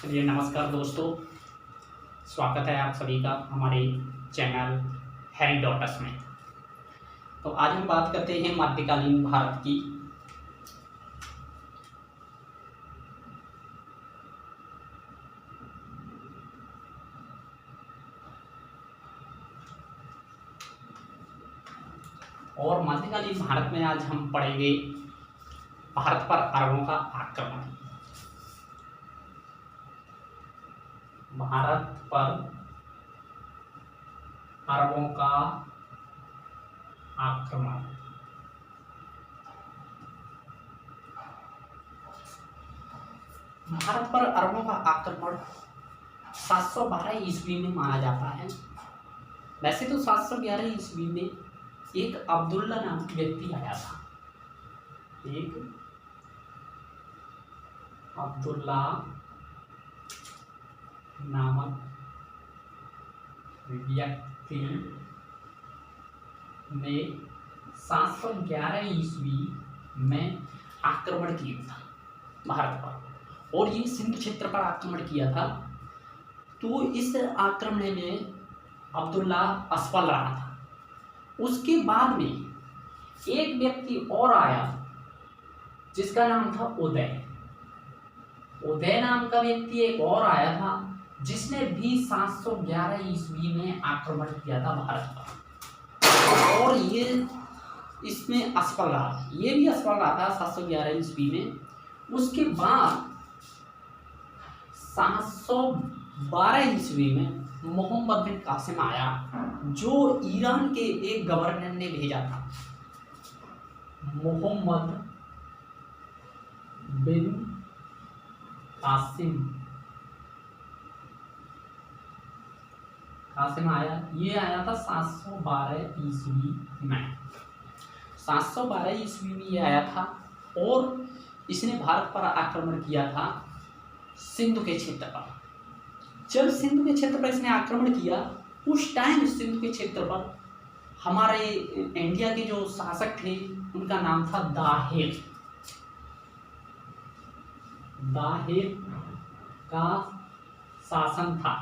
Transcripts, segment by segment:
चलिए नमस्कार दोस्तों, स्वागत है आप सभी का हमारे चैनल हैरी डॉटर्स में। तो आज हम बात करते हैं मध्यकालीन भारत की। और मध्यकालीन भारत में आज हम पढ़ेंगे भारत पर अरबों का आक्रमण। भारत पर अरबों का आक्रमण। भारत पर अरबों का आक्रमण 712 ईस्वी में माना जाता है। वैसे तो 711 ईस्वी में एक अब्दुल्ला नामक व्यक्ति आया था। एक अब्दुल्ला नामक व्यक्ति ने 711 ईस्वी में आक्रमण किया था भारत पर, और ये सिंध क्षेत्र पर आक्रमण किया था। तो इस आक्रमण में अब्दुल्ला असफल रहा था। उसके बाद में एक व्यक्ति और आया जिसका नाम था उदय। उदय नाम का व्यक्ति एक और आया था जिसने भी 711 ईस्वी में आक्रमण किया था भारत पर, और ये इसमें असफल रहा। ये भी असफल रहा था 711 ईस्वी में। उसके बाद 712 ईस्वी में मोहम्मद बिन कासिम आया, जो ईरान के एक गवर्नर ने भेजा था। मोहम्मद बिन कासिम आया। ये आया था 712 ईस्वी में। 712 ईस्वी में ये आया था और इसने भारत पर आक्रमण किया था सिंधु के क्षेत्र पर। जब सिंधु के क्षेत्र पर इसने आक्रमण किया, उस टाइम सिंधु के क्षेत्र पर हमारे इंडिया के जो शासक थे उनका नाम था दाहिर। दाहिर का शासन था।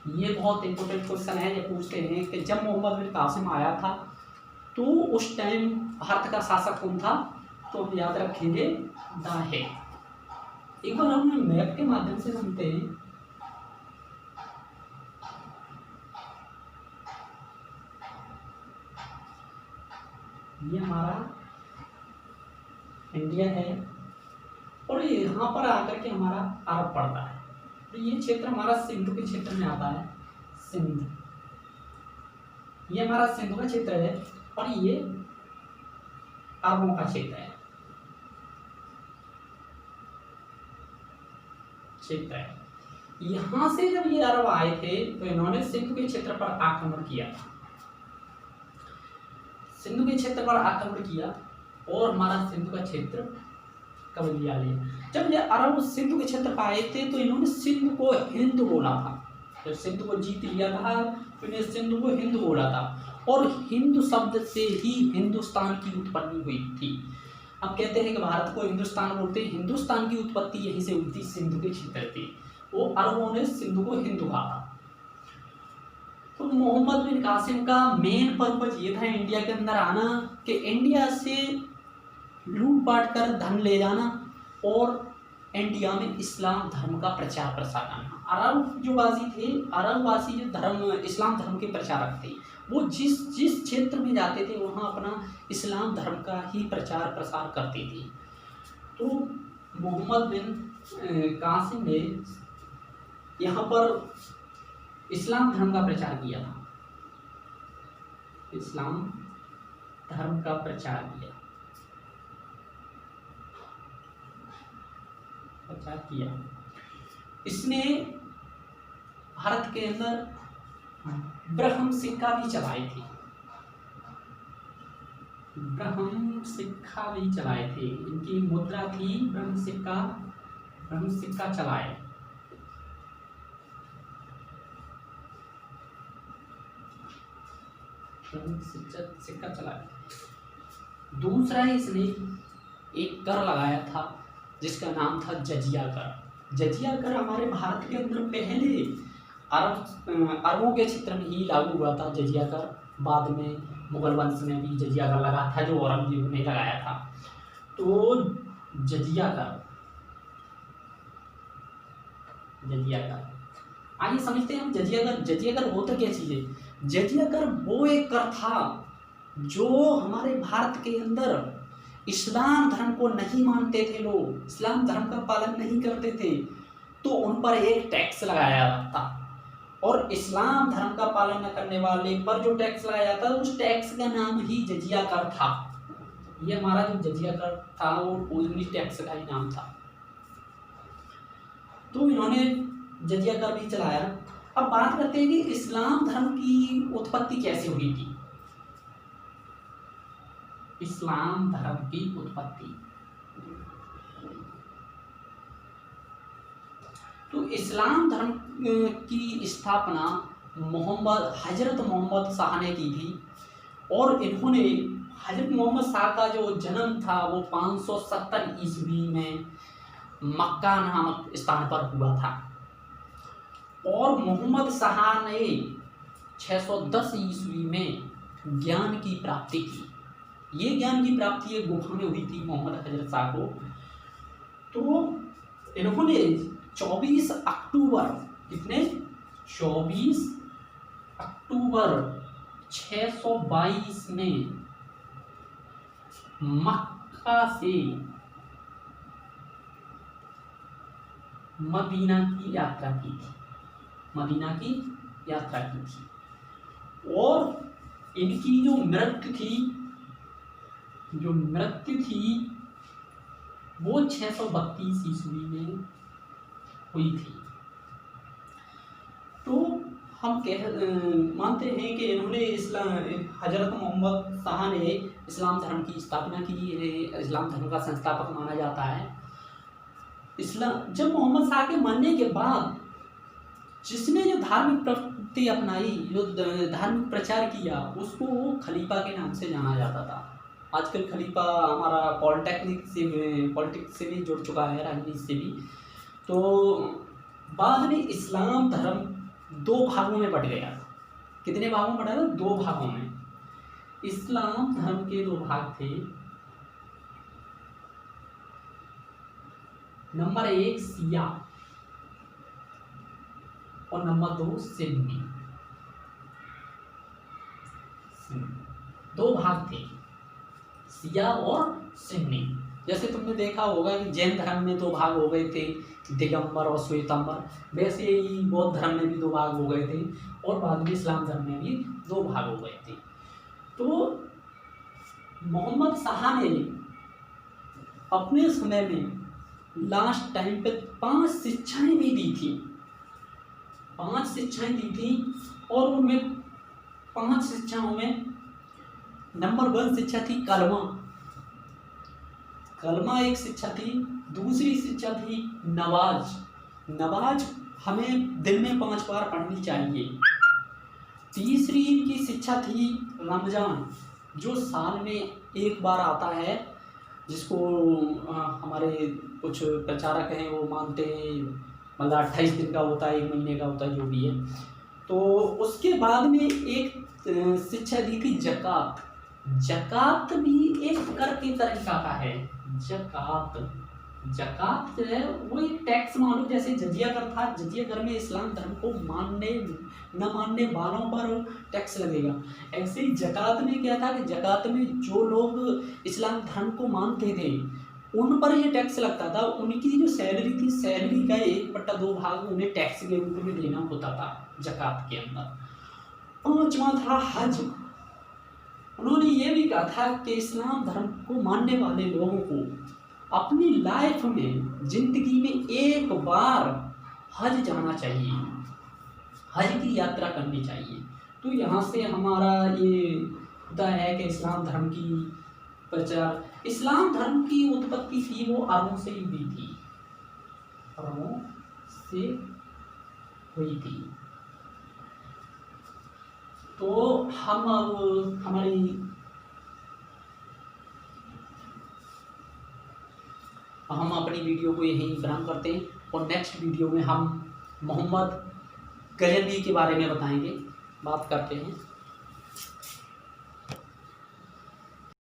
ये बहुत इंपॉर्टेंट क्वेश्चन है। ये पूछते हैं कि जब मोहम्मद बिन कासिम आया था तो उस टाइम भारत का शासक कौन था, तो हम याद रखेंगे दाहिर। एक बार हम मैप के माध्यम से सुनते हैं। ये हमारा इंडिया है और यहाँ पर आकर के हमारा अरब पड़ता है। तो ये क्षेत्र हमारा सिंधु के क्षेत्र में आता है। सिंध, ये हमारा सिंधु का क्षेत्र है और ये अरबों का क्षेत्र है। यहाँ से जब ये अरब आए थे तो इन्होंने सिंधु के क्षेत्र पर आक्रमण किया। सिंधु के क्षेत्र पर आक्रमण किया और हमारा सिंधु का क्षेत्र कब्जा लिया। जब ये अरब सिंधु के क्षेत्र पर आए थे तो इन्होंने सिंधु को हिंद बोला था। जब सिंधु को जीत लिया था तो इन्हें सिंधु को हिंद बोला था, और हिंदू शब्द से ही हिंदुस्तान की उत्पत्ति हुई थी। अब कहते हैं कि भारत को हिंदुस्तान बोलते हैं। हिंदुस्तान की उत्पत्ति यहीं से हुई थी, सिंधु के क्षेत्र थी। वो अरबों ने सिंधु को हिंदू कहा। तो मोहम्मद बिन कासिम का मेन पर्पज ये था इंडिया के अंदर आना, कि इंडिया से लूटपाट कर धन ले जाना और इंडिया में इस्लाम धर्म का प्रचार प्रसार करना। अरब जो वासी थे, अरब वासी जो धर्म इस्लाम धर्म के प्रचारक थे, वो जिस क्षेत्र में जाते थे वहाँ अपना इस्लाम धर्म का ही प्रचार प्रसार करते थे। तो मोहम्मद बिन कासिम ने यहाँ पर इस्लाम धर्म का प्रचार किया था। इस्लाम धर्म का प्रचार किया। इसने भारत के अंदर ब्रह्म सिक्का भी चलाए थे। ब्रह्म सिक्का भी चलाए थे। इनकी मुद्रा थी ब्रह्म सिक्का चलाए। सिक्का चलाया। दूसरा इसने एक कर लगाया था जिसका नाम था जजिया कर। जजिया कर हमारे भारत के अंदर पहले अरबों के क्षेत्र में ही लागू हुआ था जजिया कर। बाद में मुगल वंश में भी जजिया कर लगा था, जो औरंगजेब ने लगाया था। तो जजिया कर, जजिया कर, आइए समझते हैं हम जजिया कर। जजिया कर होता क्या चीज़ है? जजिया कर वो एक कर था जो हमारे भारत के अंदर इस्लाम धर्म को नहीं मानते थे लोग, इस्लाम धर्म का पालन नहीं करते थे, तो उन पर एक टैक्स लगाया जाता, और इस्लाम धर्म का पालन न करने वाले पर जो टैक्स लगाया जाता उस टैक्स का नाम ही जजिया कर था। ये हमारा जो जजिया कर था वो इंग्लिश टैक्स का ही नाम था। तो इन्होंने जजिया कर भी चलाया। अब बात करते हैं कि इस्लाम धर्म की उत्पत्ति कैसे हुई थी। इस्लाम धर्म की उत्पत्ति, तो इस्लाम धर्म की स्थापना हजरत मोहम्मद शाह ने की थी, और इन्होंने हजरत मोहम्मद शाह का जो जन्म था वो 570 ईस्वी में मक्का नामक स्थान पर हुआ था, और मोहम्मद शाह ने 610 ईस्वी में ज्ञान की प्राप्ति की। ये ज्ञान की प्राप्ति एक गुफा में हुई थी मोहम्मद हजरत शाह को। तो इन्होंने 24 अक्टूबर, कितने, 24 अक्टूबर 622 में मक्का से मदीना की यात्रा की थी, मदीना की यात्रा की थी। और इनकी जो मृत्यु थी वो 632 ईस्वी में हुई थी। तो हम मानते हैं कि इन्होंने हजरत मोहम्मद शाह ने इस्लाम धर्म की स्थापना की, इस्लाम धर्म का संस्थापक माना जाता है। जब मोहम्मद शाह के मरने के बाद जिसने जो धार्मिक प्रवृत्ति अपनाई, जो धार्मिक प्रचार किया, उसको खलीफा के नाम से जाना जाता था। आजकल खलीफा हमारा पॉलिटिक्स से भी जुड़ चुका है, राजनीति से भी। तो बाद में इस्लाम धर्म 2 भागों में बट गया। कितने भागों में बटा था? 2 भागों में। इस्लाम धर्म के 2 भाग थे। नंबर 1 शिया और नंबर 2 सुन्नी। 2 भाग थे, शिया और सुन्नी। जैसे तुमने देखा होगा कि जैन धर्म में 2 भाग हो गए थे, दिगंबर और श्वेतंबर। वैसे ही बौद्ध धर्म में भी 2 भाग हो गए थे, और बाद में इस्लाम धर्म में भी 2 भाग हो गए थे। तो मोहम्मद शाह ने अपने समय में लास्ट टाइम पे 5 शिक्षाएं भी दी थी, 5 शिक्षाएं दी थी। और उनमें 5 शिक्षाओं में नंबर 1 शिक्षा थी कलमा। कलमा एक शिक्षा थी। दूसरी शिक्षा थी नवाज हमें दिन में 5 बार पढ़नी चाहिए। तीसरी की शिक्षा थी रमजान, जो साल में 1 बार आता है, जिसको हमारे कुछ प्रचारक हैं वो मानते हैं, मतलब 28 दिन का होता है, 1 महीने का होता है, जो भी है। तो उसके बाद में एक शिक्षा दी थी जकात भी एक कर के तरीका का है। जकात जो है वो एक टैक्स मानो, जैसे जजिया कर था। जजिया कर में इस्लाम धर्म को न मानने वालों पर टैक्स लगेगा। ऐसे ही जकात में क्या था कि जकात में जो लोग इस्लाम धर्म को मानते थे उन पर ये टैक्स लगता था। उनकी जो सैलरी थी, सैलरी का 1/2 भाग उन्हें टैक्स के रूप में देना होता था जकात के अंदर। 5वां था हज। उन्होंने ये भी कहा था कि इस्लाम धर्म को मानने वाले लोगों को अपनी लाइफ में, जिंदगी में 1 बार हज जाना चाहिए, हज की यात्रा करनी चाहिए। तो यहाँ से हमारा ये होता है कि इस्लाम धर्म की प्रचार, इस्लाम धर्म की उत्पत्ति थी वो अरबों से ही हुई थी, अरबों से हुई थी। तो हम अब हमारी हम अपनी वीडियो को यहीं विराम करते हैं और नेक्स्ट वीडियो में हम मोहम्मद गजनवी के बारे में बताएंगे, बात करते हैं।